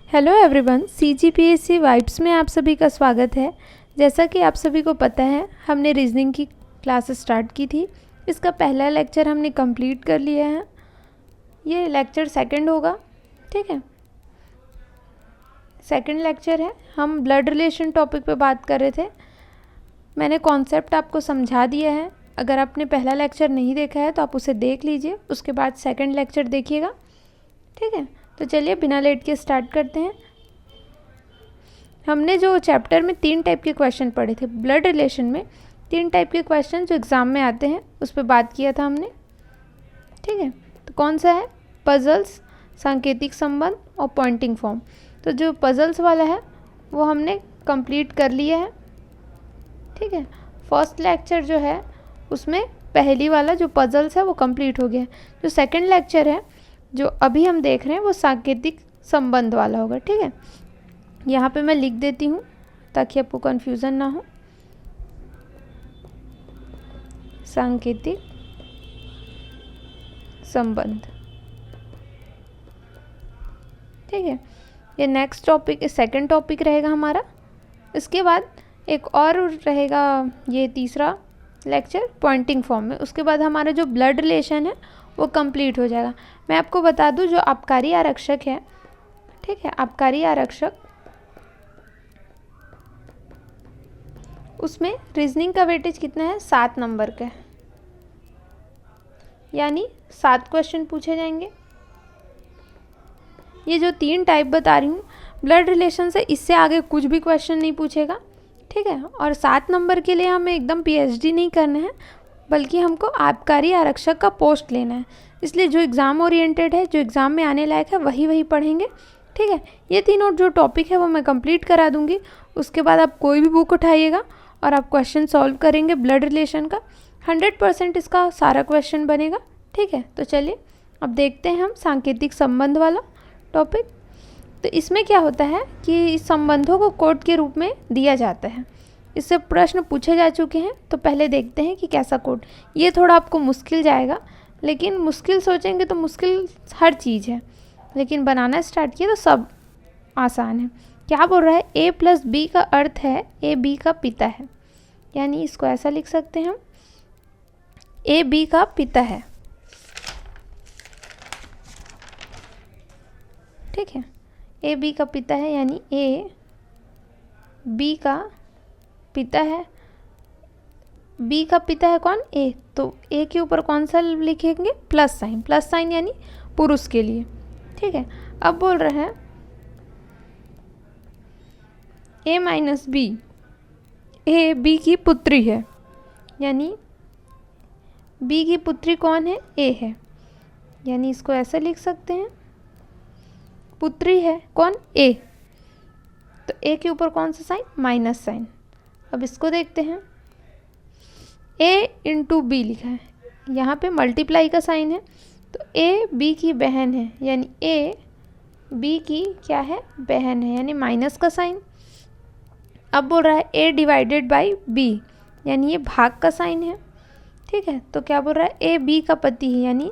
Hello everyone, CGPSC vibes में आप सभी का स्वागत है। जैसा कि आप सभी को पता है, हमने रीजनिंग की क्लासेस स्टार्ट की थी। इसका पहला लेक्चर हमने कंप्लीट कर लिया है। ये लेक्चर सेकंड होगा, ठीक है। सेकंड लेक्चर है। हम ब्लड रिलेशन टॉपिक पे बात कर रहे थे। मैंने कॉन्सेप्ट आपको समझा दिया है। अगर आपने पहला लेक्चर नहीं देखा है तो आप उसे देख लीजिए, उसके बाद सेकंड लेक्चर देखिएगा, ठीक है। तो चलिए बिना लेट के स्टार्ट करते हैं। हमने जो चैप्टर में 3 टाइप के क्वेश्चन पढ़े थे, ब्लड रिलेशन में 3 टाइप के क्वेश्चन जो एग्ज़ाम में आते हैं उस पर बात किया था हमने, ठीक है। तो कौन सा है? पजल्स, सांकेतिक संबंध और पॉइंटिंग फॉर्म। तो जो पजल्स वाला है वो हमने कंप्लीट कर लिया है, ठीक है। फर्स्ट लेक्चर जो है उसमें पहली वाला जो पजल्स है वो कंप्लीट हो गया है। जो सेकंड लेक्चर है जो अभी हम देख रहे हैं वो सांकेतिक संबंध वाला होगा, ठीक है। यहाँ पे मैं लिख देती हूँ ताकि आपको कन्फ्यूज़न ना हो। सांकेतिक संबंध, ठीक है। ये नेक्स्ट टॉपिक, सेकंड टॉपिक रहेगा हमारा। इसके बाद एक और रहेगा, ये तीसरा लेक्चर पॉइंटिंग फॉर्म में। उसके बाद हमारा जो ब्लड रिलेशन है वो कंप्लीट हो जाएगा। मैं आपको बता दूं, जो आबकारी आरक्षक है, ठीक है, आबकारी आरक्षक, उसमें रीजनिंग का वेटेज कितना है? 7 नंबर का है, यानी 7 क्वेश्चन पूछे जाएंगे। ये जो 3 टाइप बता रही हूँ ब्लड रिलेशन से, इससे आगे कुछ भी क्वेश्चन नहीं पूछेगा, ठीक है। और 7 नंबर के लिए हमें एकदम PhD नहीं करना है, बल्कि हमको आबकारी आरक्षक का पोस्ट लेना है। इसलिए जो एग्ज़ाम ओरिएंटेड है, जो एग्ज़ाम में आने लायक है, वही पढ़ेंगे, ठीक है। ये तीनों जो टॉपिक है वो मैं कंप्लीट करा दूंगी। उसके बाद आप कोई भी बुक उठाइएगा और आप क्वेश्चन सॉल्व करेंगे ब्लड रिलेशन का। 100% इसका सारा क्वेश्चन बनेगा, ठीक है। तो चलिए अब देखते हैं हम सांकेतिक संबंध वाला टॉपिक। तो इसमें क्या होता है कि संबंधों को कोड के रूप में दिया जाता है। इससे प्रश्न पूछे जा चुके हैं, तो पहले देखते हैं कि कैसा कोड। ये थोड़ा आपको मुश्किल जाएगा, लेकिन मुश्किल सोचेंगे तो मुश्किल हर चीज़ है, लेकिन बनाना स्टार्ट किया तो सब आसान है। क्या बोल रहा है? A+B का अर्थ है A B का पिता है, यानी इसको ऐसा लिख सकते हैं हम, A B का पिता है, ठीक है। A B का पिता है, यानी A B का पिता है। B का पिता है कौन? A। तो A के ऊपर कौन सा लिखेंगे? Plus sign. प्लस साइन यानी पुरुष के लिए, ठीक है। अब बोल रहे हैं A-B, A B की पुत्री है, यानी B की पुत्री कौन है? A है, यानी इसको ऐसा लिख सकते हैं, पुत्री है कौन? A। तो A के ऊपर कौन सा साइन? Minus sign. अब इसको देखते हैं, A × B लिखा है, यहाँ पे मल्टीप्लाई का साइन है। तो A B की बहन है, यानी A B की क्या है? बहन है, यानी माइनस का साइन। अब बोल रहा है A/B, यानी ये भाग का साइन है, ठीक है। तो क्या बोल रहा है? A B का पति है, यानी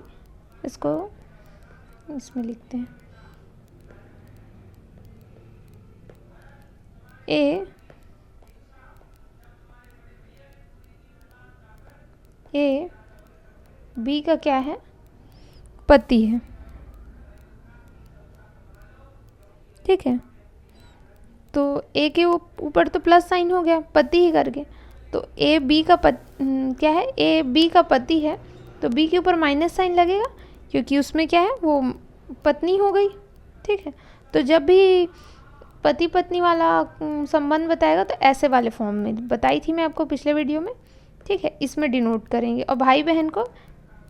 इसको इसमें लिखते हैं, A B का क्या है? पति है, ठीक है। तो A के ऊपर तो प्लस साइन हो गया, पति ही करके। तो A B का क्या है? A B का पति है, तो B के ऊपर माइनस साइन लगेगा, क्योंकि उसमें क्या है? वो पत्नी हो गई, ठीक है। तो जब भी पति पत्नी वाला संबंध बताएगा तो ऐसे वाले फॉर्म में बताई थी मैं आपको पिछले वीडियो में, ठीक है। इसमें डिनोट करेंगे, और भाई बहन को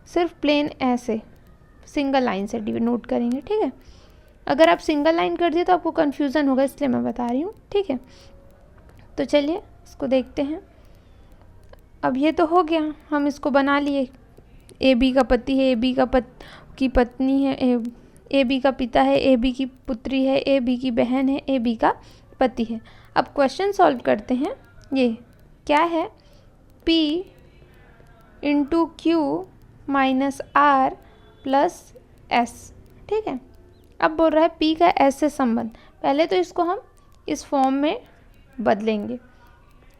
सिर्फ प्लेन ऐसे सिंगल लाइन से डिनोट करेंगे, ठीक है। अगर आप सिंगल लाइन कर दिए तो आपको कन्फ्यूज़न होगा, इसलिए मैं बता रही हूँ, ठीक है। तो चलिए इसको देखते हैं। अब ये तो हो गया, हम इसको बना लिए। A B का पति है, A B की पत्नी है, A B का पिता है, A B की पुत्री है, A B की बहन है, A B का पति है। अब क्वेश्चन सॉल्व करते हैं। ये क्या है? P × Q - R + S, ठीक है। अब बोल रहा है P का S से संबंध। पहले तो इसको हम इस फॉर्म में बदलेंगे।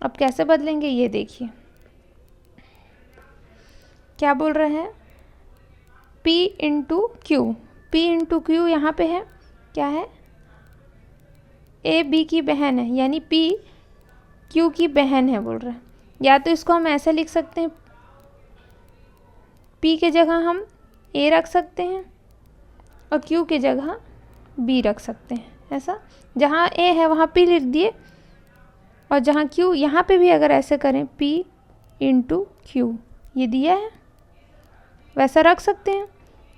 अब कैसे बदलेंगे ये देखिए, क्या बोल रहे हैं, P into Q. P into Q यहाँ पे है, क्या है, ए बी की बहन है, यानी P Q की बहन है बोल रहे हैं। या तो इसको हम ऐसे लिख सकते हैं, P के जगह हम A रख सकते हैं और Q के जगह B रख सकते हैं। ऐसा, जहाँ A है वहाँ P लिख दिए, और जहाँ Q, यहाँ पे भी अगर ऐसे करें P इंटू क्यू, ये दिया है, वैसा रख सकते हैं।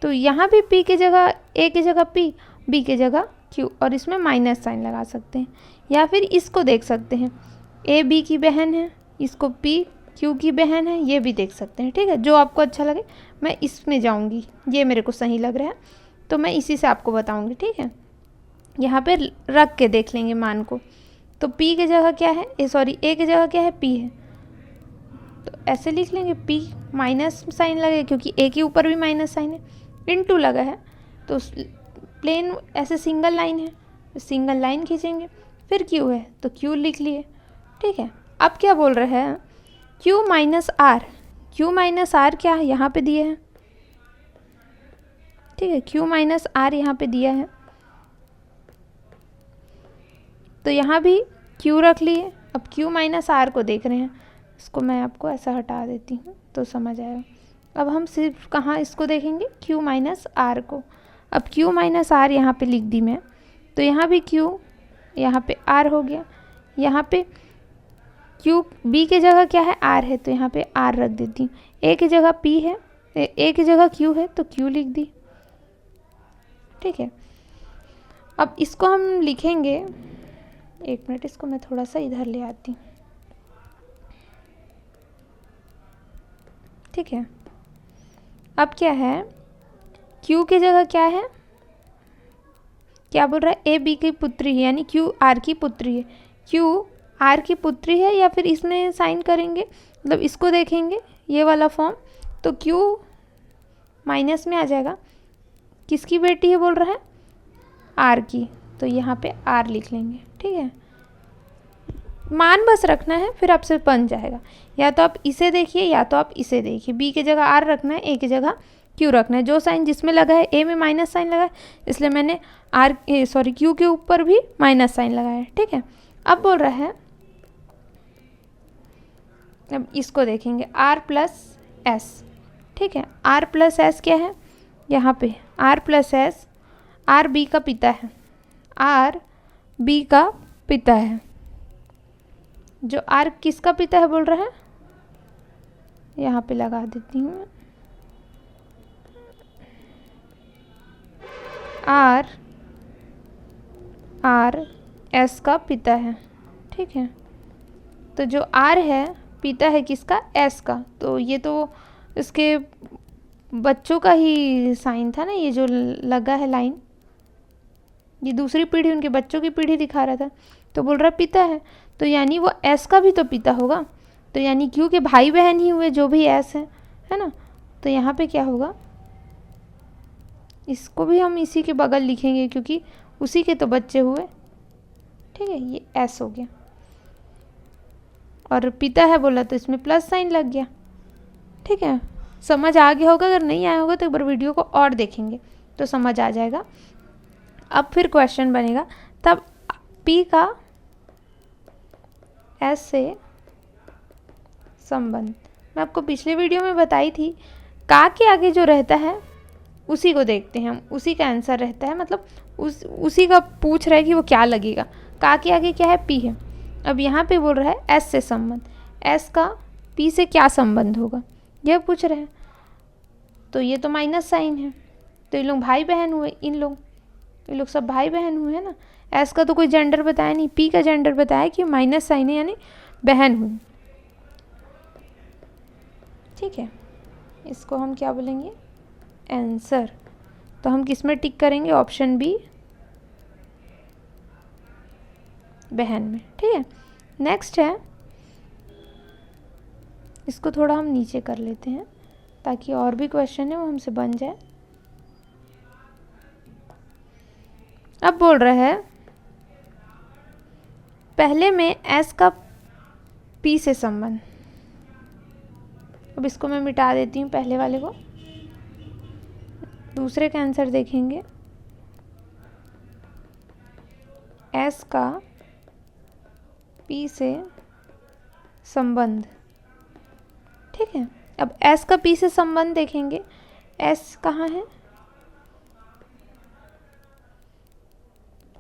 तो यहाँ भी P की जगह, A की जगह P, B की जगह Q, और इसमें माइनस साइन लगा सकते हैं। या फिर इसको देख सकते हैं, A B की बहन है, इसको P Q की बहन है, ये भी देख सकते हैं। ठीक है, जो आपको अच्छा लगे। मैं इसमें जाऊँगी, ये मेरे को सही लग रहा है, तो मैं इसी से आपको बताऊँगी। ठीक है, यहाँ पे रख के देख लेंगे मान को। तो P की जगह क्या है, A की जगह क्या है, P है, तो ऐसे लिख लेंगे P, माइनस साइन लगे क्योंकि A के ऊपर भी माइनस साइन है, इनटू लगा है, तो प्लेन ऐसे सिंगल लाइन है, सिंगल लाइन खींचेंगे। फिर Q है तो Q लिख लिए। ठीक है, अब क्या बोल रहे हैं, Q minus R। Q minus R क्या है, यहाँ पे दिए हैं। ठीक है, Q माइनस R यहाँ पे दिया है, तो यहाँ भी Q रख लिए। अब Q माइनस R को देख रहे हैं, इसको मैं आपको ऐसा हटा देती हूँ तो समझ आएगा। अब हम सिर्फ कहाँ इसको देखेंगे, Q माइनस R को। अब Q माइनस R यहाँ पे लिख दी मैं, तो यहाँ भी Q, यहाँ पे R हो गया। यहाँ पे Q, B की जगह क्या है, R है, तो यहाँ पे R रख देती हूँ। A की जगह P है, A की जगह Q है, तो Q लिख दी। ठीक है, अब इसको हम लिखेंगे, एक मिनट, इसको मैं थोड़ा सा इधर ले आती हूँ। ठीक है, अब क्या है, Q की जगह क्या है, क्या बोल रहा है, A B की पुत्री है, यानी Q R की पुत्री है। Q R की पुत्री है, या फिर इसमें साइन करेंगे, मतलब इसको देखेंगे ये वाला फॉर्म, तो Q माइनस में आ जाएगा। किसकी बेटी है बोल रहा है, R की, तो यहाँ पे R लिख लेंगे। ठीक है, मान बस रखना है, फिर आपसे बन जाएगा। या तो आप इसे देखिए या तो आप इसे देखिए। B की जगह R रखना है, A की जगह Q रखना है। जो साइन जिसमें लगा है, A में माइनस साइन लगा है, इसलिए मैंने Q के ऊपर भी माइनस साइन लगाया है। ठीक है, अब बोल रहा है, अब इसको देखेंगे R प्लस S। ठीक है, R प्लस S क्या है, यहाँ पे R plus S, R B का पिता है, R B का पिता है। जो R किसका पिता है बोल रहा है, यहाँ पे लगा देती हूँ, R S का पिता है। ठीक है, तो जो R है पिता है किसका, S का, तो ये तो इसके बच्चों का ही साइन था ना, ये जो लगा है लाइन, ये दूसरी पीढ़ी, उनके बच्चों की पीढ़ी दिखा रहा था, तो बोल रहा पिता है, तो यानी वो S का भी तो पिता होगा, तो यानी Q के भाई बहन ही हुए जो भी S है ना। तो यहाँ पे क्या होगा, इसको भी हम इसी के बगल लिखेंगे क्योंकि उसी के तो बच्चे हुए। ठीक है, ये S हो गया, और पिता है बोला तो इसमें प्लस साइन लग गया। ठीक है, समझ आ गया होगा, अगर नहीं आया होगा तो एक बार वीडियो को और देखेंगे तो समझ आ जाएगा। अब फिर क्वेश्चन बनेगा, तब P का S से संबंध, मैं आपको पिछले वीडियो में बताई थी, का के आगे जो रहता है उसी को देखते हैं हम, उसी का आंसर रहता है, मतलब उसी का पूछ रहा है कि वो क्या लगेगा। का के आगे क्या है, P है। अब यहाँ पे बोल रहा है S से संबंध, S का P से क्या संबंध होगा यह पूछ रहे हैं। तो ये तो माइनस साइन है, तो ये लोग भाई बहन हुए, ये लोग सब भाई बहन हुए हैं ना। S का तो कोई जेंडर बताया नहीं, P का जेंडर बताया कि माइनस साइन है, यानी बहन हुई। ठीक है, इसको हम क्या बोलेंगे, आंसर। तो हम किस में टिक करेंगे, ऑप्शन बी, बहन में। ठीक है, नेक्स्ट है, इसको थोड़ा हम नीचे कर लेते हैं ताकि और भी क्वेश्चन है वो हमसे बन जाए। अब बोल रहा है पहले में एस का पी से संबंध, अब इसको मैं मिटा देती हूँ पहले वाले को, दूसरे का आंसर देखेंगे। एस का पी से संबंध, ठीक है। अब एस का पी से संबंध देखेंगे, एस कहाँ है,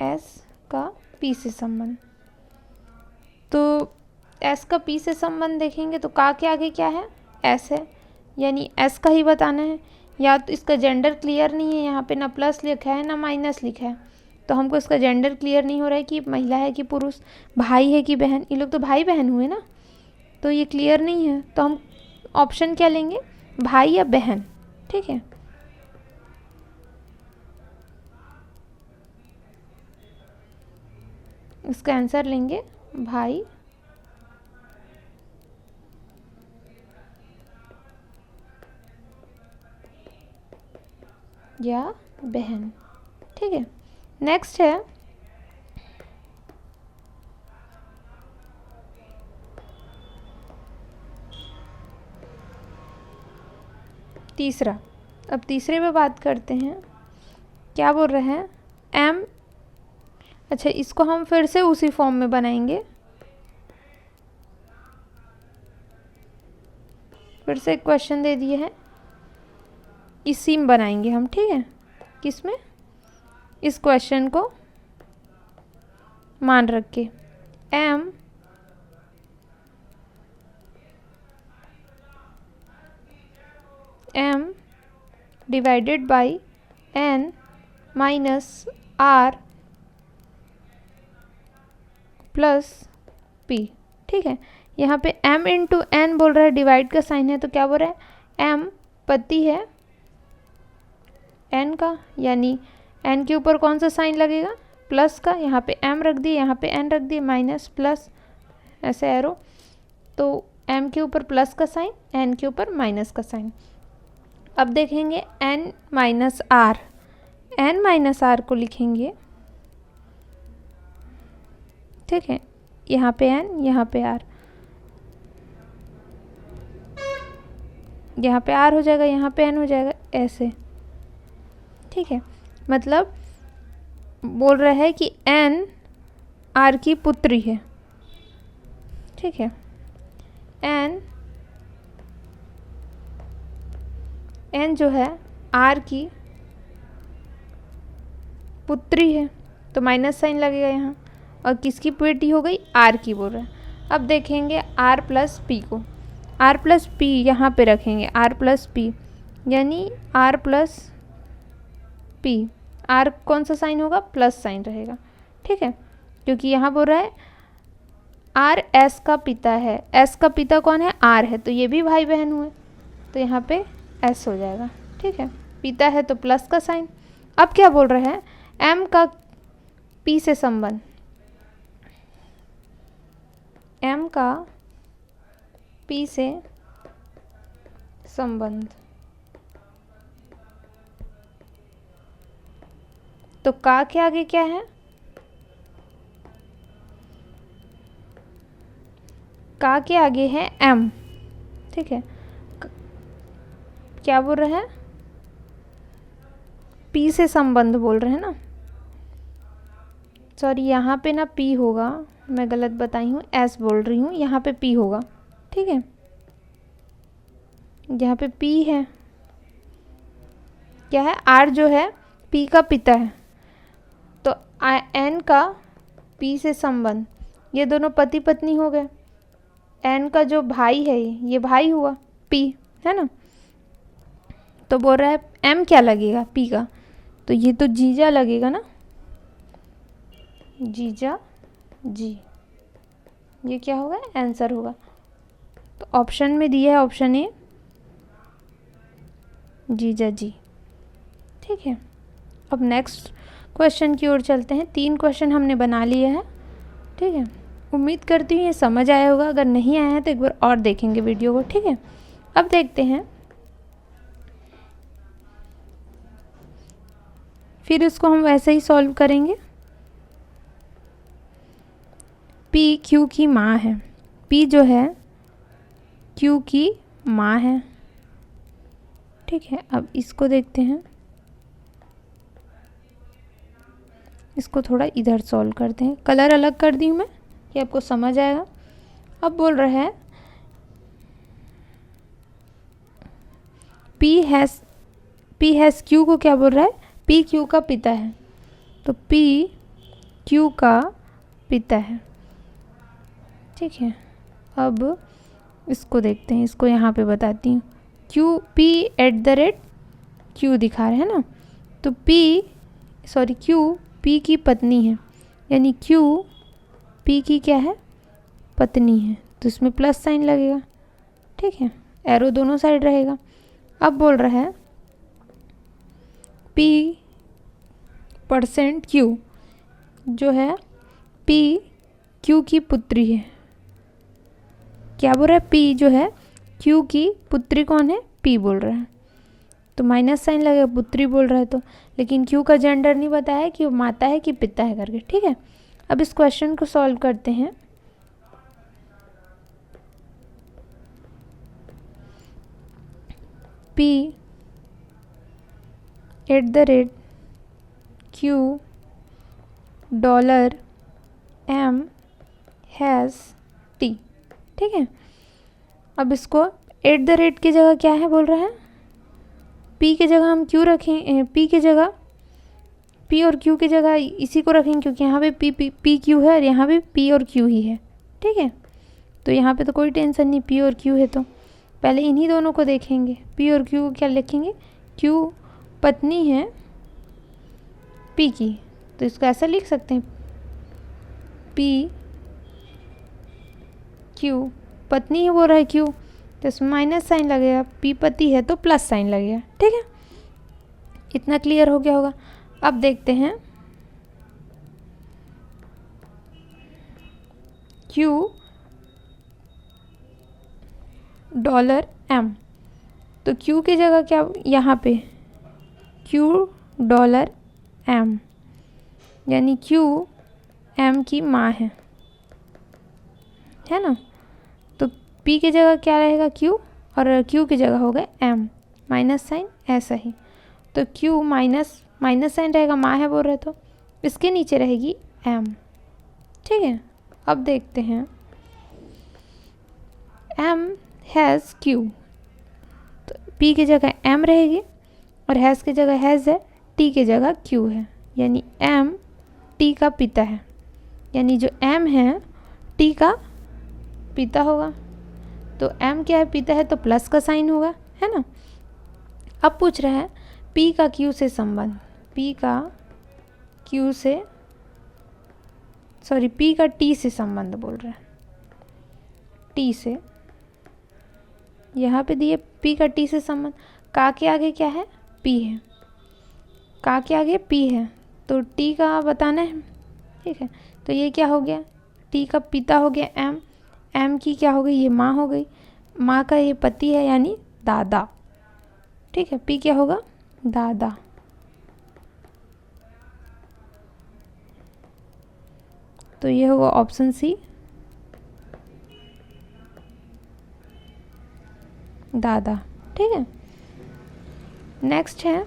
एस का पी से संबंध, तो एस का पी से संबंध देखेंगे तो का के आगे क्या है, एस है, यानी एस का ही बताना है। या तो इसका जेंडर क्लियर नहीं है, यहाँ पे ना प्लस लिखा है ना माइनस लिखा है, तो हमको इसका जेंडर क्लियर नहीं हो रहा है कि महिला है कि पुरुष, भाई है कि बहन, ये लोग तो भाई बहन हुए ना, तो ये क्लियर नहीं है, तो हम ऑप्शन क्या लेंगे, भाई या बहन, ठीक है। इसका आंसर लेंगे भाई या बहन, ठीक है। नेक्स्ट है तीसरा। अब तीसरे पे बात करते हैं, क्या बोल रहे हैं, एम, अच्छा इसको हम फिर से उसी फॉर्म में बनाएंगे, फिर से एक क्वेश्चन दे दिए हैं, इसी में बनाएंगे हम, ठीक है। किस में, इस क्वेश्चन को मान रख के, M divided by N minus R plus P, ठीक है। यहाँ पे m इंटू एन बोल रहा है, डिवाइड का साइन है, तो क्या बोल रहा है, m पति है n का, यानी n के ऊपर कौन सा साइन लगेगा, प्लस का, यहाँ पे m रख दिए, यहाँ पे n रख दिए, माइनस प्लस ऐसे एरो, तो m के ऊपर प्लस का साइन, n के ऊपर माइनस का साइन। अब देखेंगे n minus R, n minus R को लिखेंगे, ठीक है, यहाँ पे n, यहाँ पे r, यहाँ पे r हो जाएगा, यहाँ पे n हो जाएगा, ऐसे, ठीक है। मतलब बोल रहा है कि n r की पुत्री है, ठीक है, n जो है r की पुत्री है, तो माइनस साइन लगेगा यहाँ, और किसकी बेटी हो गई, r की बोल रहा है। अब देखेंगे r प्लस पी को, r प्लस पी यहाँ पे रखेंगे, r प्लस पी यानी r प्लस पी, r कौन सा साइन होगा, प्लस साइन रहेगा, ठीक है, क्योंकि यहाँ बोल रहा है r s का पिता है, s का पिता कौन है, r है, तो ये भी भाई बहन हुए, तो यहाँ पे s हो जाएगा, ठीक है, पिता है तो प्लस का साइन। अब क्या बोल रहे हैं, m का p से संबंध, m का p से संबंध, तो का के आगे क्या है, का के आगे है m, ठीक है। क्या बोल रहे हैं, p से संबंध बोल रहे हैं ना, सॉरी यहाँ पे ना p होगा, मैं गलत बताई हूँ, s बोल रही हूँ, यहाँ पे p होगा, ठीक है, यहाँ पे p है, क्या है, r जो है p का पिता है, तो n का p से संबंध, ये दोनों पति पत्नी हो गए, n का जो भाई है ये भाई हुआ p, है ना, तो बोल रहा है m क्या लगेगा p का, तो ये तो जीजा लगेगा ना, जीजा जी, ये क्या होगा, आंसर होगा, तो ऑप्शन में दिया है ऑप्शन ए, जीजा जी, ठीक है। अब नेक्स्ट क्वेश्चन की ओर चलते हैं, 3 क्वेश्चन हमने बना लिए हैं, ठीक है। उम्मीद करती हूँ ये समझ आया होगा, अगर नहीं आया है तो एक बार और देखेंगे वीडियो को, ठीक है। अब देखते हैं, फिर इसको हम वैसे ही सॉल्व करेंगे। पी क्यू की माँ है, पी जो है क्यू की माँ है। ठीक है, अब इसको देखते हैं, इसको थोड़ा इधर सॉल्व करते हैं। कलर अलग कर दी हूँ मैं, ये आपको समझ आएगा। अब बोल रहा है पी हैज़ क्यू को क्या बोल रहा है, पी क्यू का पिता है, तो पी क्यू का पिता है। ठीक है, अब इसको देखते हैं, इसको यहाँ पे बताती हूँ। क्यू p @ q दिखा रहे हैं ना, तो क्यू p की पत्नी है, यानी क्यू p की क्या है, पत्नी है, तो इसमें प्लस साइन लगेगा। ठीक है, एरो दोनों साइड रहेगा। अब बोल रहा है p% q जो है p q की पुत्री है। क्या बोल रहा है, p जो है q की पुत्री कौन है, p बोल रहा है, तो माइनस साइन लगेगा, पुत्री बोल रहा है तो। लेकिन q का जेंडर नहीं बताया कि वो माता है कि पिता है करके। ठीक है, अब इस क्वेश्चन को सॉल्व करते हैं। p @ q $m has t। ठीक है, अब इसको @ की जगह क्या है बोल रहा है, p की जगह हम q रखें, p की जगह p और q की जगह इसी को रखेंगे, क्योंकि यहाँ पे p q है और यहाँ भी p और q ही है। ठीक है, तो यहाँ पे तो कोई टेंशन नहीं, p और q है, तो पहले इन्हीं दोनों को देखेंगे। p और q को क्या लिखेंगे, q पत्नी है p की, तो इसको ऐसा लिख सकते हैं, p q पत्नी है बोल रहा है q, तो इसमें माइनस साइन लगेगा, p पति है तो प्लस साइन लगेगा। ठीक है, इतना क्लियर हो गया होगा। अब देखते हैं q $m, तो q की जगह क्या, यहाँ पे q $m, यानी q m की माँ है ना, तो p की जगह क्या रहेगा q, और q की जगह होगा m, माइनस साइन ऐसा ही, तो q माइनस साइन रहेगा, माँ है बोल रहे तो इसके नीचे रहेगी m। ठीक है, अब देखते हैं m हैज़ q, तो p की जगह m रहेगी और हैज़ की जगह हैज़ है, t की जगह q है, यानी m t का पिता है, यानी जो m है t का पिता होगा, तो m क्या है, पिता है तो प्लस का साइन होगा, है ना। अब पूछ रहा है p का q से संबंध, p का t से संबंध बोल रहा है, t से, यहाँ पे दिए p का t से संबंध, का के आगे क्या है, p है, का के आगे p है, तो t का बताना है। ठीक है, तो ये क्या हो गया, t का पिता हो गया m की क्या हो गई, ये माँ हो गई, माँ का ये पति है यानी दादा। ठीक है, p क्या होगा, दादा। तो ये होगा ऑप्शन सी, दादा। ठीक है, नेक्स्ट है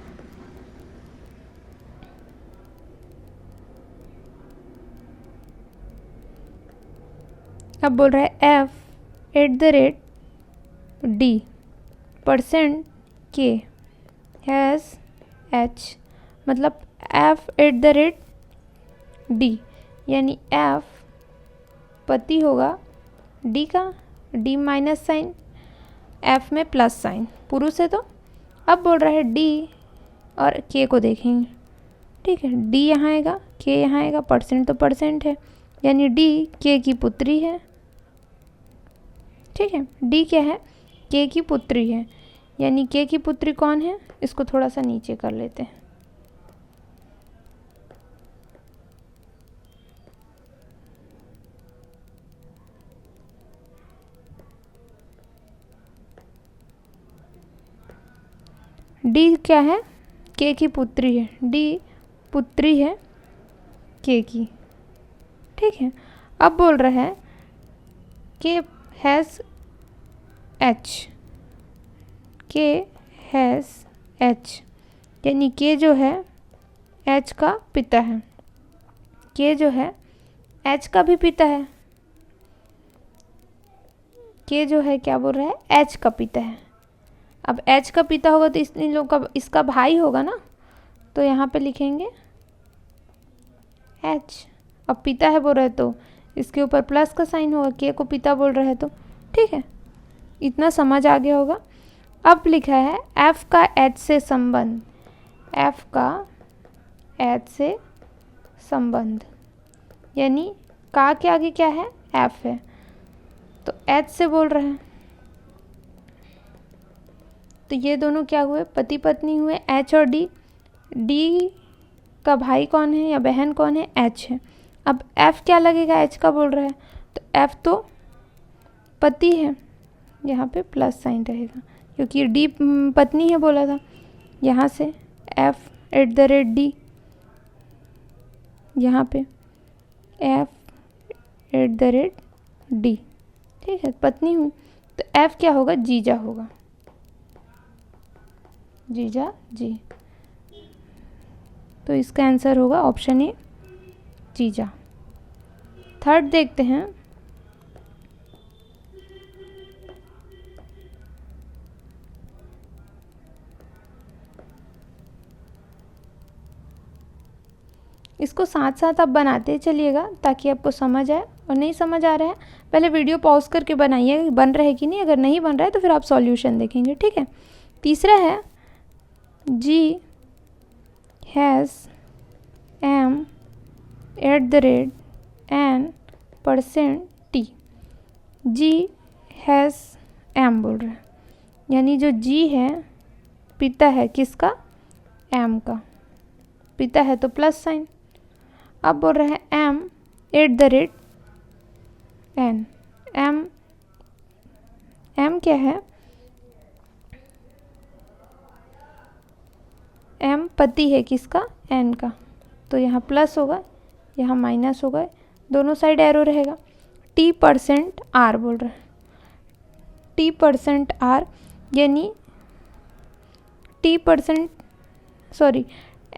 अब बोल रहा है f @ d%k हैज़ h, मतलब f @ d, यानी f पति होगा d का, d माइनस साइन, f में प्लस साइन, पुरुष है तो। अब बोल रहा है d और k को देखेंगे। ठीक है, d यहाँ आएगा, k यहाँ आएगा, परसेंट तो परसेंट है, यानी d k की पुत्री है। ठीक है, d क्या है, k की पुत्री है, यानी k की पुत्री कौन है, इसको थोड़ा सा नीचे कर लेते हैं। d क्या है, k की पुत्री है, d पुत्री है k की। ठीक है, अब बोल रहा है के हैज़ एच, यानी के जो है एच का पिता है, के जो है एच का भी पिता है, के जो है क्या बोल रहा है एच का पिता है। अब एच का पिता होगा तो इन लोग का इसका भाई होगा ना, तो यहाँ पे लिखेंगे एच। अब पिता है बोल रहे तो इसके ऊपर प्लस का साइन होगा, के को पिता बोल रहा है तो ठीक है, इतना समझ आ गया होगा। अब लिखा है एफ का एच से संबंध, एफ का एच से संबंध, यानी का के आगे क्या है एफ है, तो एच से बोल रहे हैं। तो ये दोनों क्या हुए पति पत्नी हुए, एच और डी। डी का भाई कौन है या बहन कौन है एच है। अब एफ क्या लगेगा एच का बोल रहा है, तो एफ तो पति है, यहाँ पे प्लस साइन रहेगा क्योंकि डी पत्नी है बोला था। यहाँ से f@d, यहाँ पे f@d, ठीक है, पत्नी हूँ तो f क्या होगा जीजा होगा, जीजा जी। तो इसका आंसर होगा ऑप्शन ए जीजा। थर्ड देखते हैं, इसको साथ साथ आप बनाते चलिएगा ताकि आपको समझ आए, और नहीं समझ आ रहा है पहले वीडियो पॉज करके बनाइए बन रहा है कि नहीं, अगर नहीं बन रहा है तो फिर आप सॉल्यूशन देखेंगे, ठीक है। तीसरा है G has M @n%t, G has M बोल रहा है, यानी जो जी है पिता है किसका एम का, पिता है तो प्लस साइन। अब बोल रहे हैं m@n, m क्या है m पति है किसका n का, तो यहाँ प्लस होगा यहाँ माइनस होगा, दोनों साइड एरो रहेगा। t%r बोल रहे हैं, t%r यानी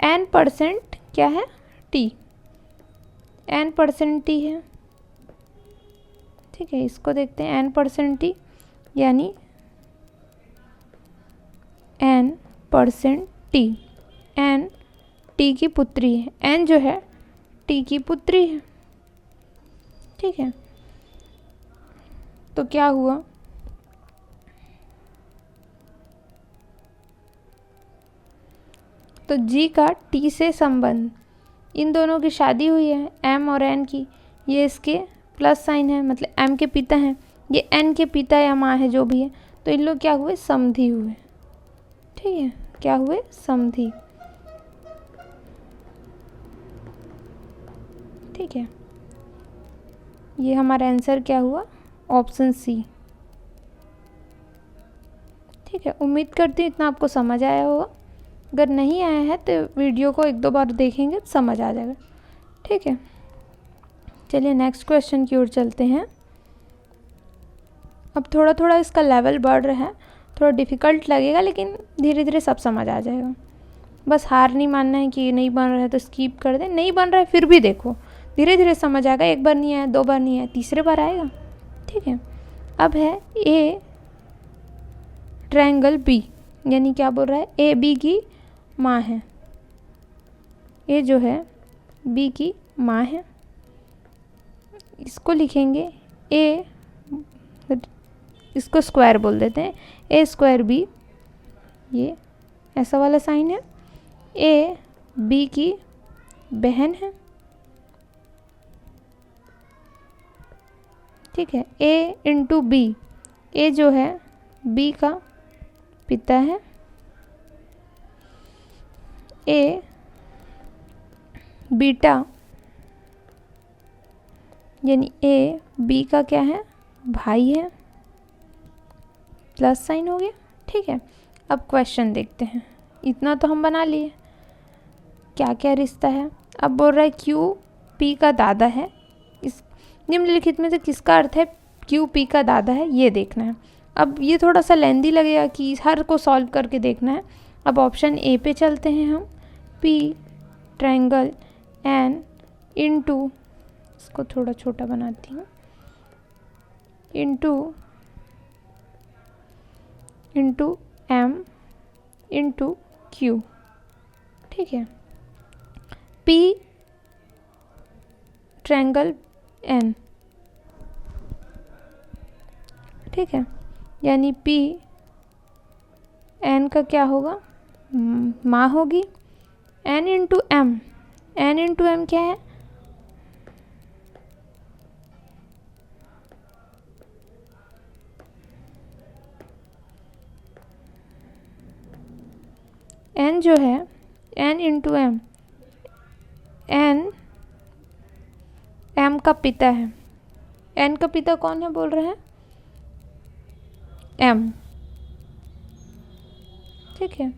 n% क्या है t, n% है, ठीक है। इसको देखते हैं n% यानी n%, n t की पुत्री है, n जो है t की पुत्री है, ठीक है। तो क्या हुआ तो जी का टी से संबंध, इन दोनों की शादी हुई है एम और एन की, ये इसके प्लस साइन है मतलब एम के पिता हैं, ये एन के पिता या माँ है जो भी है, तो इन लोग क्या हुए समधी हुए, ठीक है, क्या हुए समधी, ठीक है। ये हमारा आंसर क्या हुआ ऑप्शन सी, ठीक है। उम्मीद करती हूँ इतना आपको समझ आया होगा, अगर नहीं आया है तो वीडियो को 1-2 बार देखेंगे तो समझ आ जाएगा, ठीक है। चलिए नेक्स्ट क्वेश्चन की ओर चलते हैं। अब थोड़ा थोड़ा इसका लेवल बढ़ रहा है, थोड़ा डिफ़िकल्ट लगेगा लेकिन धीरे धीरे सब समझ आ जाएगा। बस हार नहीं मानना है कि नहीं बन रहा है तो स्किप कर दें, नहीं बन रहा है फिर भी देखो धीरे धीरे समझ आएगा, 1 बार नहीं आया 2 बार नहीं आया तीसरे बार आएगा, ठीक है। अब है ए ट्रायंगल बी, यानी क्या बोल रहा है ए बी की माँ है, ए जो है बी की माँ है, इसको लिखेंगे ए, इसको स्क्वायर बोल देते हैं, a²b, ये ऐसा वाला साइन है, ए बी की बहन है, ठीक है। a × b, a जो है b का पिता है, a बीटा यानी a b का क्या है भाई है, प्लस साइन हो गया, ठीक है। अब क्वेश्चन देखते हैं, इतना तो हम बना लिए क्या क्या रिश्ता है। अब बोल रहा है क्यू पी का दादा है, इस निम्नलिखित में से किसका अर्थ है क्यू पी का दादा है, ये देखना है। अब ये थोड़ा सा लेंदी लगेगा कि हर को सॉल्व करके देखना है। अब ऑप्शन ए पे चलते हैं हम, पी ट्रायंगल एन इंटू, इसको थोड़ा छोटा बनाती हूँ, इंटू एम इंटू क्यू, ठीक है, पी ट्रायंगल एन, ठीक है, यानी पी एन का क्या होगा, माँ होगी, N into M, N into M क्या है, एन जो है, N into M, N M का पिता है, एन का पिता कौन है बोल रहे हैं, एम, ठीक है,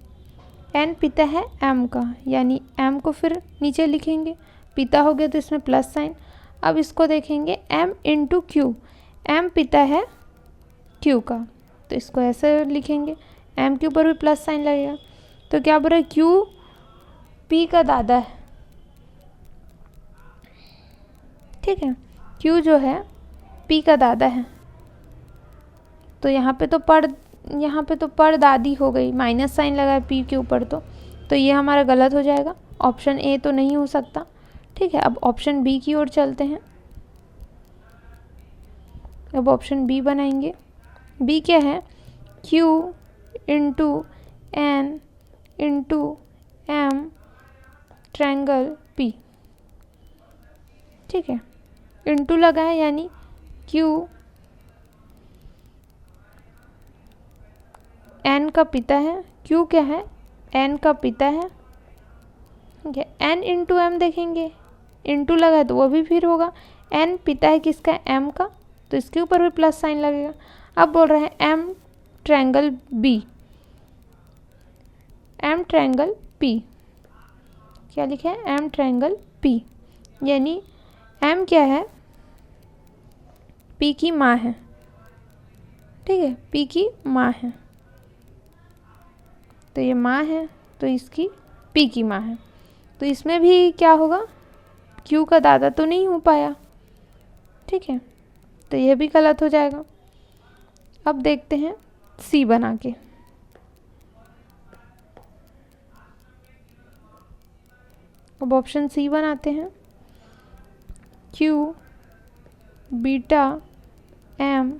एन पिता है एम का, यानी एम को फिर नीचे लिखेंगे, पिता हो गया तो इसमें प्लस साइन। अब इसको देखेंगे एम इंटू क्यू, एम पिता है क्यू का, तो इसको ऐसे लिखेंगे, एम के ऊपर भी प्लस साइन लगेगा। तो क्या बोल रहे हैं, क्यू पी का दादा है, ठीक है, क्यू जो है पी का दादा है। तो यहाँ पे तो पर दादी हो गई, माइनस साइन लगा है पी के ऊपर, तो ये हमारा गलत हो जाएगा, ऑप्शन ए तो नहीं हो सकता, ठीक है। अब ऑप्शन बी की ओर चलते हैं, अब ऑप्शन बी बनाएंगे। बी क्या है, Q into N into M triangle P, ठीक है, इंटू लगा है यानी क्यू एन का पिता है, क्यू क्या है, एन का पिता है, ठीक है, एन इंटू एम देखेंगे, इंटू लगा है तो वो भी फिर होगा, एन पिता है किसका, एम का, तो इसके ऊपर भी प्लस साइन लगेगा। अब बोल रहे हैं M triangle B, M triangle P, क्या लिखा है, एम ट्रायंगल पी, यानी एम क्या है, पी की माँ है, ठीक है, पी की माँ है, तो ये माँ है तो इसकी पी की माँ है, तो इसमें भी क्या होगा, क्यू का दादा तो नहीं हो पाया, ठीक है, तो यह भी गलत हो जाएगा। अब देखते हैं सी बना के, अब ऑप्शन सी बनाते हैं, Q beta M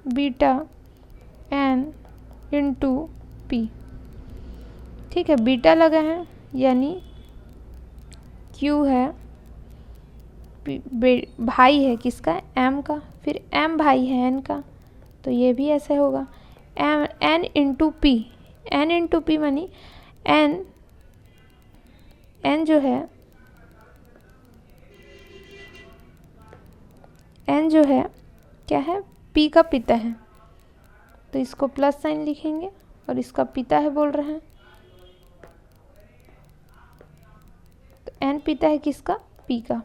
beta N into P, ठीक है, बीटा लगा है यानी क्यू है भाई है किसका, एम का, फिर एम भाई है एन का, तो ये भी ऐसे होगा, M N into P, N into P मानी एन, एन जो है, एन जो है क्या है, पी का पिता है, तो इसको प्लस साइन लिखेंगे और इसका पिता है बोल रहे हैं, तो एन पिता है किसका, पी का,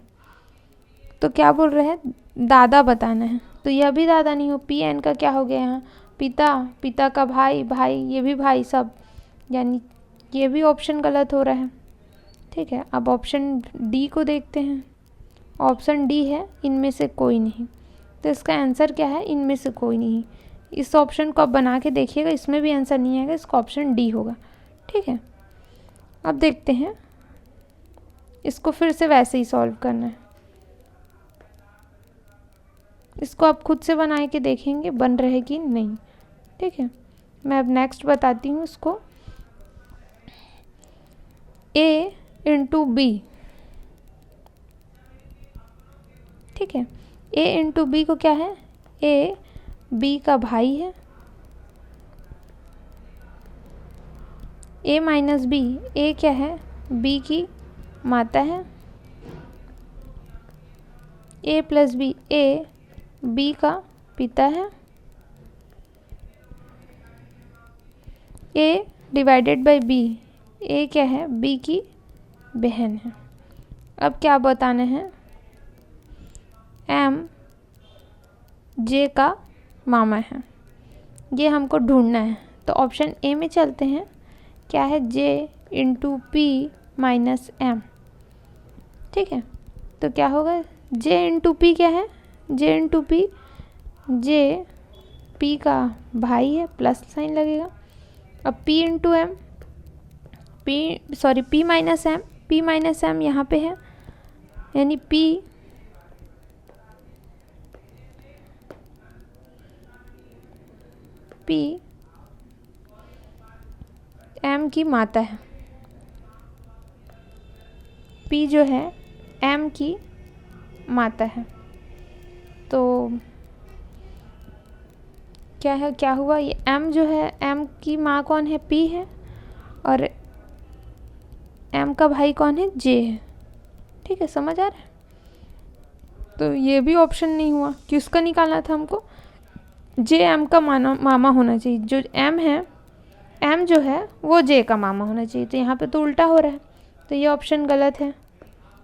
तो क्या बोल रहे हैं, दादा बताना है, तो यह भी दादा नहीं हो, पी एन का क्या हो गया यहाँ, पिता, पिता का भाई, भाई ये भी भाई सब, यानी ये भी ऑप्शन गलत हो रहा है, ठीक है। अब ऑप्शन डी को देखते हैं, ऑप्शन डी है इनमें से कोई नहीं, तो इसका आंसर क्या है, इनमें से कोई नहीं। इस ऑप्शन को आप बना के देखिएगा, इसमें भी आंसर नहीं आएगा, इसका ऑप्शन डी होगा, ठीक है। अब देखते हैं, इसको फिर से वैसे ही सॉल्व करना है, इसको आप खुद से बना के देखेंगे बन रहे कि नहीं, ठीक है। मैं अब नेक्स्ट बताती हूँ इसको, ए इंटू बी, ठीक है, ए इंटू बी को क्या है, ए बी का भाई है, ए माइनस बी, ए क्या है, बी की माता है, ए प्लस बी, ए बी का पिता है, ए डिवाइडेड बाय बी, ए क्या है, बी की बहन है। अब क्या बताना है, एम जे का मामा है, ये हमको ढूंढना है। तो ऑप्शन ए में चलते हैं। क्या है? J into P minus M. ठीक है, तो क्या होगा? जे इंटू पी क्या है? J into P, J P का भाई है, प्लस साइन लगेगा। अब P into M, P minus M यहाँ पे है, यानी पी एम की माता है। पी जो है एम की माता है। तो क्या है, क्या हुआ? ये एम जो है, एम की माँ कौन है? पी है, और एम का भाई कौन है? जे है। ठीक है, समझ आ रहा है? तो ये भी ऑप्शन नहीं हुआ, किसका निकालना था हमको? जे एम का मामा होना चाहिए। जो एम है, एम जो है वो जे का मामा होना चाहिए। तो यहाँ पे तो उल्टा हो रहा है, तो ये ऑप्शन गलत है।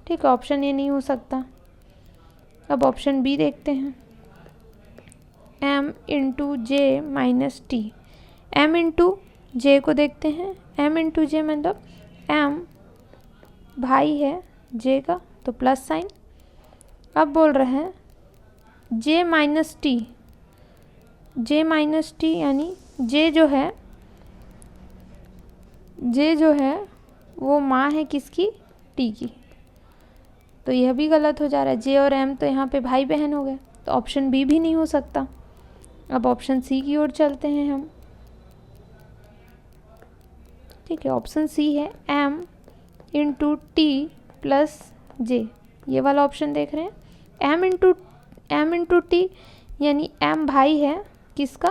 ठीक है, ऑप्शन ए नहीं हो सकता। अब ऑप्शन बी देखते हैं। एम इंटू जे माइनस टी। एम इंटू जे को देखते हैं। एम इंटू जे मतलब एम भाई है जे का, तो प्लस साइन। अब बोल रहे हैं जे माइनस टी। जे माइनस टी यानी जे जो है वो माँ है किसकी? टी की। तो यह भी गलत हो जा रहा है। जे और एम तो यहाँ पे भाई बहन हो गए, तो ऑप्शन बी भी नहीं हो सकता। अब ऑप्शन सी की ओर चलते हैं हम। ठीक है, ऑप्शन सी है एम इंटू टी प्लस जे। ये वाला ऑप्शन देख रहे हैं। एम इंटू टी यानी एम भाई है किसका?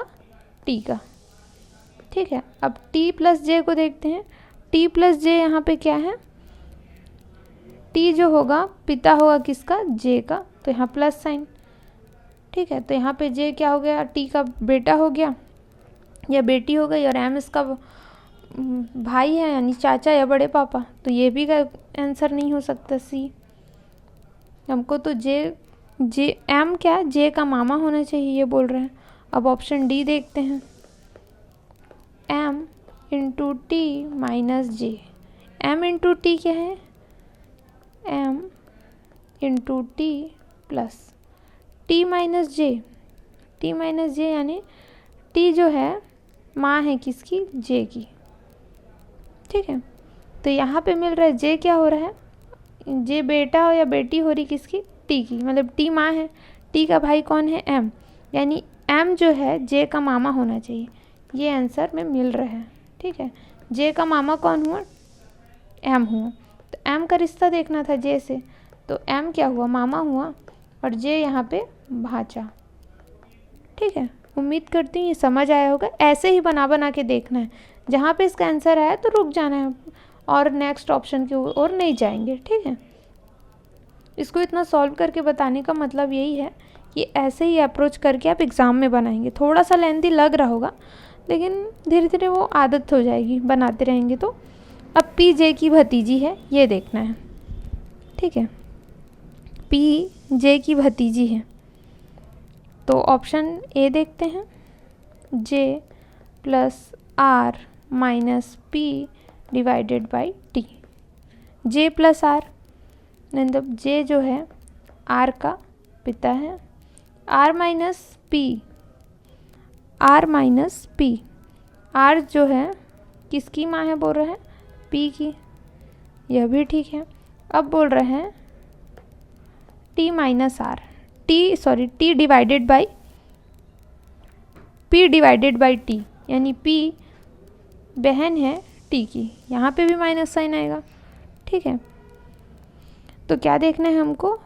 टी का। ठीक है, अब टी प्लस जे को देखते हैं। टी प्लस जे यहाँ पे क्या है? टी जो होगा पिता होगा किसका? जे का, तो यहाँ प्लस साइन। ठीक है, तो यहाँ पे जे क्या हो गया? टी का बेटा हो गया या बेटी हो गई, और एम इसका भाई है यानी चाचा या बड़े पापा। तो ये भी आंसर नहीं हो सकता सी। हमको तो जे एम क्या? जे का मामा होना चाहिए, ये बोल रहे हैं। अब ऑप्शन डी देखते हैं। M into T minus J. M into T क्या है? M into T plus T minus J. T minus J यानी टी जो है माँ है किसकी? जे की। ठीक है, तो यहाँ पे मिल रहा है जे क्या हो रहा है? जे बेटा हो या बेटी हो रही किसकी? टी की। मतलब टी माँ है, टी का भाई कौन है? एम, यानी एम जो है जे का मामा होना चाहिए। ये आंसर में मिल रहा है। ठीक है, जे का मामा कौन हुआ? एम हुआ। तो एम का रिश्ता देखना था जे से, तो एम क्या हुआ? मामा हुआ, और जे यहाँ पे भाचा। ठीक है, उम्मीद करती हूँ ये समझ आया होगा। ऐसे ही बना के देखना है, जहाँ पे इसका आंसर आया तो रुक जाना है और नेक्स्ट ऑप्शन की ओर नहीं जाएंगे। ठीक है, इसको इतना सॉल्व करके बताने का मतलब यही है कि ऐसे ही अप्रोच करके आप एग्ज़ाम में बनाएंगे। थोड़ा सा लेंथी लग रहा होगा, लेकिन धीरे धीरे वो आदत हो जाएगी, बनाते रहेंगे तो। अब पी जे की भतीजी है, ये देखना है। ठीक है, पी जे की भतीजी है, तो ऑप्शन ए देखते हैं। J plus R minus P divided by T. J plus R मतलब जे जो है आर का पिता है। R minus P, R minus P, R जो है किसकी माँ है बोल रहे हैं? पी की। यह भी ठीक है। अब बोल रहे हैं T minus R, T divided by P divided by T, यानी पी बहन है टी की। यहाँ पे भी माइनस साइन आएगा। ठीक है, तो क्या देखना है हमको?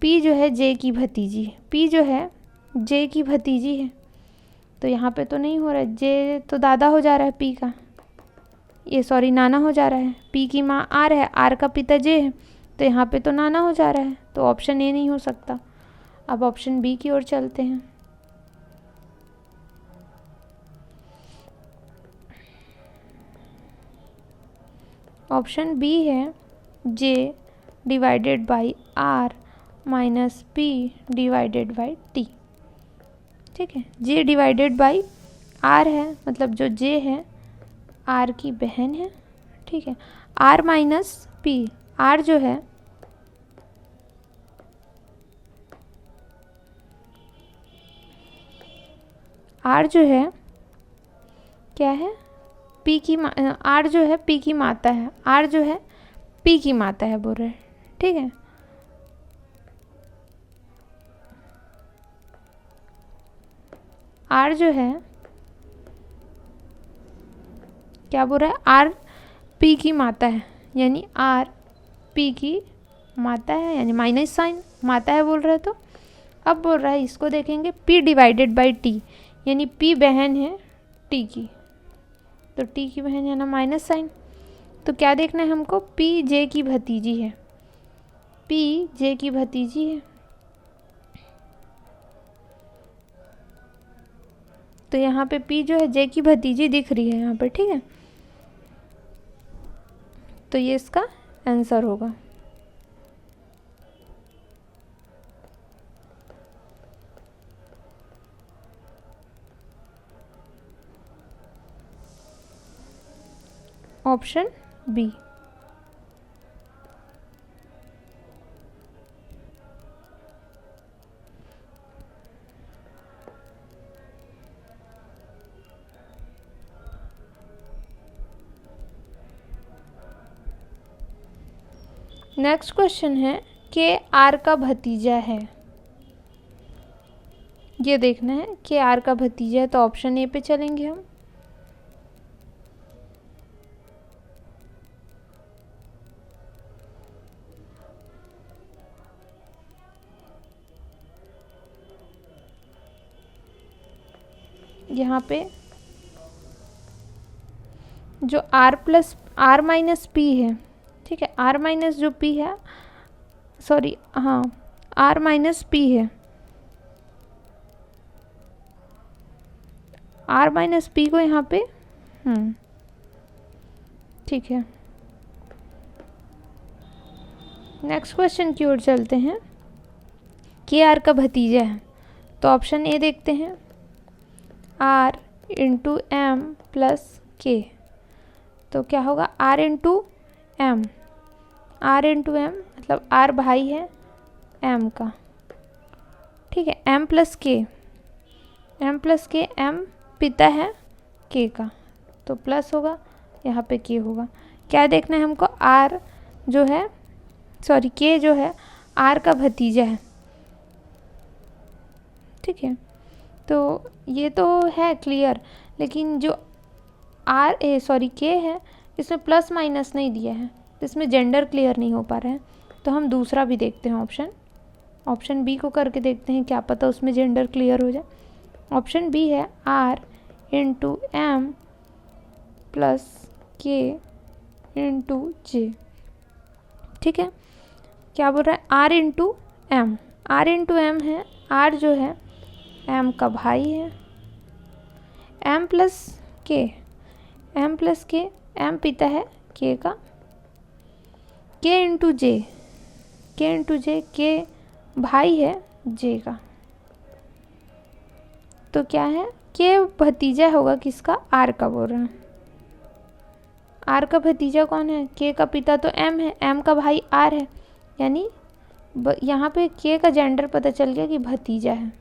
पी जो है जे की भतीजी, पी जो है जे की भतीजी है, तो यहाँ पे तो नहीं हो रहा है। जे तो दादा हो जा रहा है पी का, नाना हो जा रहा है। पी की माँ आर है, आर का पिता जे है, तो यहाँ पे तो नाना हो जा रहा है। तो ऑप्शन ए नहीं हो सकता। अब ऑप्शन बी की ओर चलते हैं। ऑप्शन बी है J divided by R minus P divided by T. ठीक है, जे डिवाइडेड बाई आर है, मतलब जो जे है आर की बहन है। ठीक है, आर माइनस पी, आर जो है आर जो है क्या है, पी की आर जो है पी की माता है, आर जो है पी की माता है बोल रहे। ठीक है, आर जो है क्या बोल रहा है, आर पी की माता है, यानी आर पी की माता है, यानी माइनस साइन माता है बोल रहा है। तो अब बोल रहा है इसको देखेंगे पी डिवाइडेड बाई टी, यानी पी बहन है टी की, तो टी की बहन है ना माइनस साइन। तो क्या देखना है हमको, पी जे की भतीजी है, पी जे की भतीजी है। तो यहाँ पे पी जो है जे की भतीजी दिख रही है यहाँ पे। ठीक है, तो ये इसका आंसर होगा। Option B. नेक्स्ट क्वेश्चन है के आर का भतीजा है, ये देखना है के आर का भतीजा है। तो ऑप्शन ए पे चलेंगे हम। यहाँ पे जो R plus R minus P है, ठीक है, आर माइनस जो पी है, सॉरी हाँ आर माइनस पी है, आर माइनस पी को यहाँ पे ठीक है। नेक्स्ट क्वेश्चन की ओर चलते हैं। के आर का भतीजा है, तो ऑप्शन ए देखते हैं, आर इंटू एम प्लस के। तो क्या होगा, R into M, R into M मतलब आर भाई है एम का। ठीक है, M plus K, M plus K, M पिता है के का, तो प्लस होगा, यहाँ पे के होगा। क्या देखना है हमको, आर जो है सॉरी के जो है आर का भतीजा है। ठीक है, तो ये तो है क्लियर, लेकिन जो आर ए सॉरी के है इसमें प्लस माइनस नहीं दिया है, इसमें जेंडर क्लियर नहीं हो पा रहा है। तो हम दूसरा भी देखते हैं, ऑप्शन बी को करके देखते हैं, क्या पता उसमें जेंडर क्लियर हो जाए। ऑप्शन बी है R into M plus K into J. ठीक है, क्या बोल रहा है, R into M, R into M है, आर जो है एम का भाई है, M plus K, M plus K, M पिता है के का, के इंटू जे, के इंटू जे, के भाई है जे का। तो क्या है, के भतीजा होगा किसका, आर का बोल रहे हैं। आर का भतीजा कौन है, के का पिता तो एम है, एम का भाई आर है, यानी यहाँ पे के का जेंडर पता चल गया कि भतीजा है।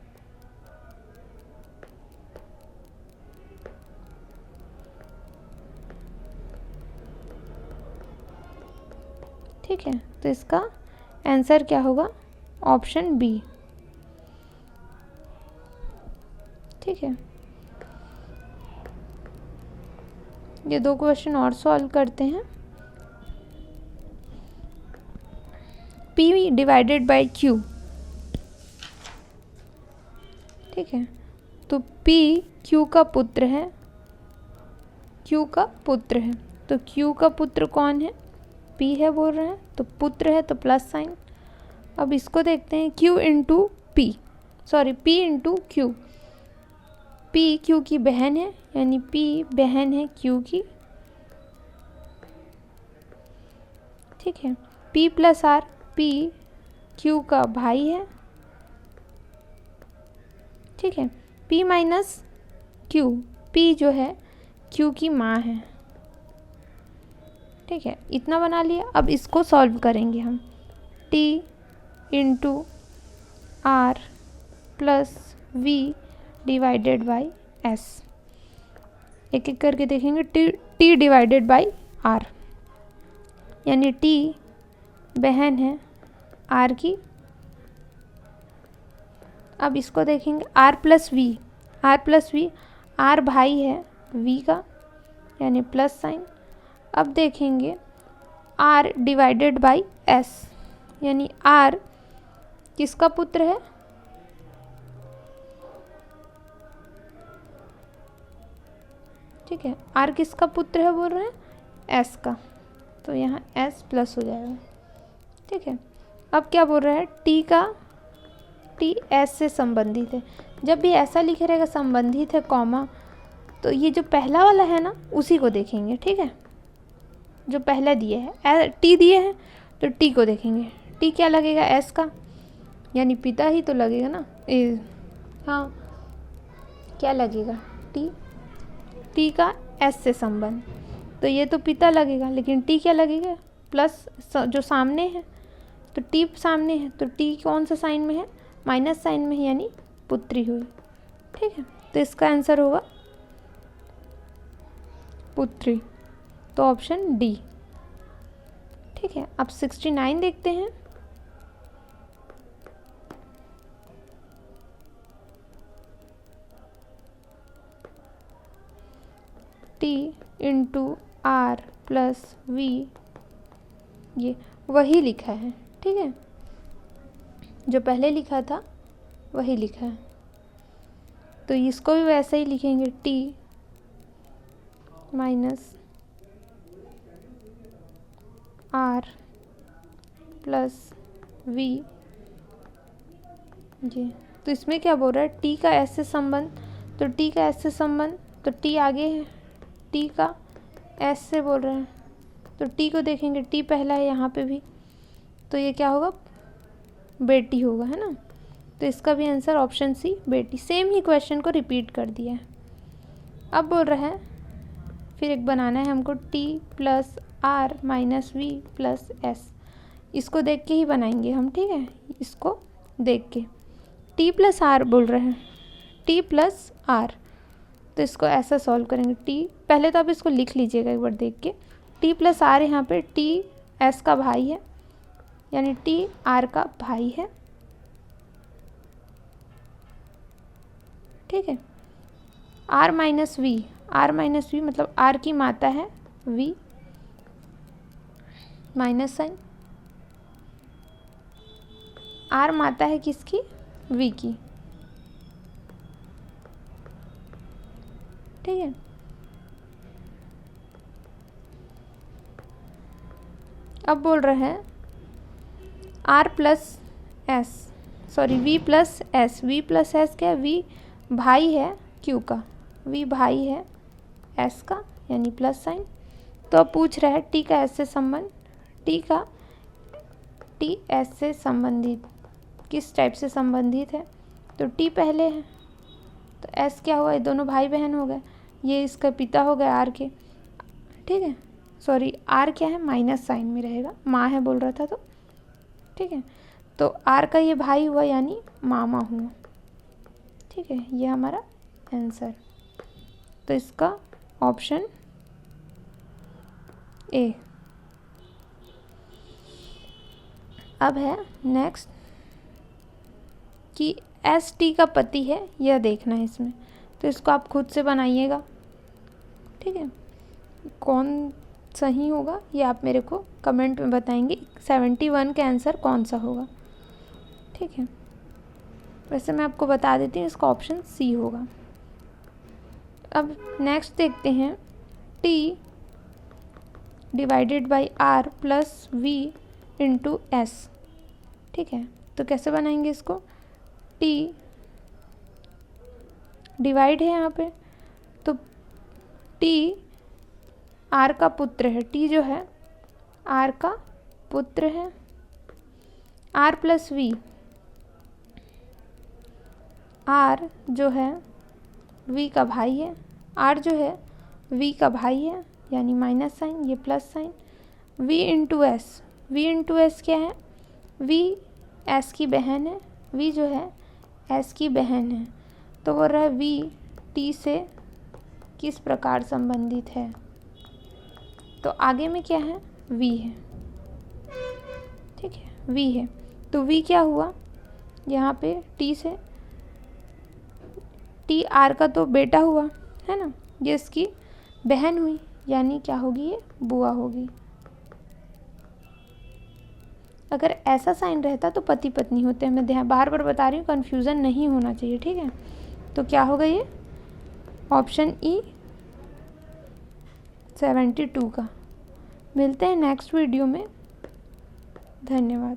ठीक है, तो इसका आंसर क्या होगा, ऑप्शन बी। ठीक है, ये दो क्वेश्चन और सॉल्व करते हैं। P divided by Q। ठीक है, तो P Q का पुत्र है, Q का पुत्र है, तो Q का पुत्र कौन है, P है बोल रहे हैं, तो पुत्र है तो प्लस साइन। अब इसको देखते हैं, Q into P, sorry P into Q, P Q की बहन है, यानी P बहन है Q की। ठीक है, P plus R, P Q का भाई है, ठीक है। P माइनस Q, P जो है Q की माँ है, ठीक है। इतना बना लिया। अब इसको सॉल्व करेंगे हम। T into R plus V divided by S, एक एक करके देखेंगे। T डिवाइडेड बाई R, यानी T बहन है R की। अब इसको देखेंगे R प्लस V, R भाई है V का, यानी प्लस साइन। अब देखेंगे R डिवाइडेड बाई S, यानी R किसका पुत्र है, ठीक है। R किसका पुत्र है बोल रहे हैं, S का, तो यहाँ S प्लस हो जाएगा, ठीक है। अब क्या बोल रहा है, T S से संबंधित है। जब भी ऐसा लिखे रहेगा संबंधित है कॉमा, तो ये जो पहला वाला है ना उसी को देखेंगे, ठीक है। जो पहला दिए है T दिए हैं तो T को देखेंगे। T क्या लगेगा, S का, यानी पिता ही तो लगेगा ना। हाँ, क्या लगेगा, T का S से संबंध, तो ये तो पिता लगेगा, लेकिन T क्या लगेगा, प्लस जो सामने है, तो T सामने है तो T कौन सा साइन में है, माइनस साइन में है, यानी पुत्री हुई, ठीक है। तो इसका आंसर होगा पुत्री, तो ऑप्शन डी, ठीक है। अब 69 देखते हैं। T into R plus V, ये वही लिखा है, ठीक है। जो पहले लिखा था वही लिखा है, तो इसको भी वैसे ही लिखेंगे। T minus R plus V, ये तो इसमें क्या बोल रहा है, T का S से संबंध, तो T का S से संबंध, तो T आगे है, T का S से बोल रहे हैं, तो T को देखेंगे, T पहला है यहाँ पे भी, तो ये क्या होगा, बेटी होगा, है ना। तो इसका भी आंसर ऑप्शन सी, बेटी। सेम ही क्वेश्चन को रिपीट कर दिया है। अब बोल रहे हैं फिर एक बनाना है हमको, T plus R minus V plus S, इसको देख के ही बनाएंगे हम, ठीक है। इसको देख के T प्लस R बोल रहे हैं, T प्लस R, तो इसको ऐसा सॉल्व करेंगे। T पहले तो आप इसको लिख लीजिएगा एक बार देख के। T प्लस R, यहाँ पे T S का भाई है, यानी T R का भाई है, ठीक है। R माइनस V, मतलब R की माता है V, माइनस साइन। R माता है किसकी, V की, ठीक है। अब बोल रहे हैं R plus S, sorry V plus S, V plus S क्या है, V भाई है Q का, V भाई है S का, यानी प्लस साइन। तो अब पूछ रहा है T का S से संबंध, T S से संबंधित किस टाइप से संबंधित है, तो T पहले है, तो S क्या हुआ, ये दोनों भाई बहन हो गए, ये इसका पिता हो गया R के, ठीक है। सॉरी, R क्या है, माइनस साइन में रहेगा, माँ है बोल रहा था, तो ठीक है। तो R का ये भाई हुआ, यानी मामा हुआ, ठीक है। ये हमारा आंसर, तो इसका ऑप्शन ए। अब है नेक्स्ट कि एस टी का पति है, यह देखना है इसमें, तो इसको आप खुद से बनाइएगा, ठीक है। कौन सही होगा ये आप मेरे को कमेंट में बताएंगे, 71 का आंसर कौन सा होगा, ठीक है। वैसे मैं आपको बता देती हूँ, इसका ऑप्शन सी होगा। अब नेक्स्ट देखते हैं, T divided by R plus V into S, ठीक है। तो कैसे बनाएंगे इसको, T डिवाइड है यहाँ पे, तो T R का पुत्र है, T जो है R का पुत्र है, आर प्लस वी, आर जो है वी का भाई है, आर जो है वी का भाई है यानी माइनस साइन, ये plus sign, V into S, V into S क्या है, वी एस की बहन है, वी जो है एस की बहन है, तो वो रहा वी टी से किस प्रकार संबंधित है, तो आगे में क्या है, वी है, ठीक है, वी है, तो वी क्या हुआ यहाँ पे टी से, टी आर का तो बेटा हुआ है ना, ये इसकी बहन हुई यानी क्या होगी, ये बुआ होगी। अगर ऐसा साइन रहता तो पति पत्नी होते हैं, मैं ध्यान बार बार बता रही हूँ, कन्फ्यूज़न नहीं होना चाहिए, ठीक है। तो क्या होगा ये ऑप्शन ई 72 का। मिलते हैं नेक्स्ट वीडियो में, धन्यवाद।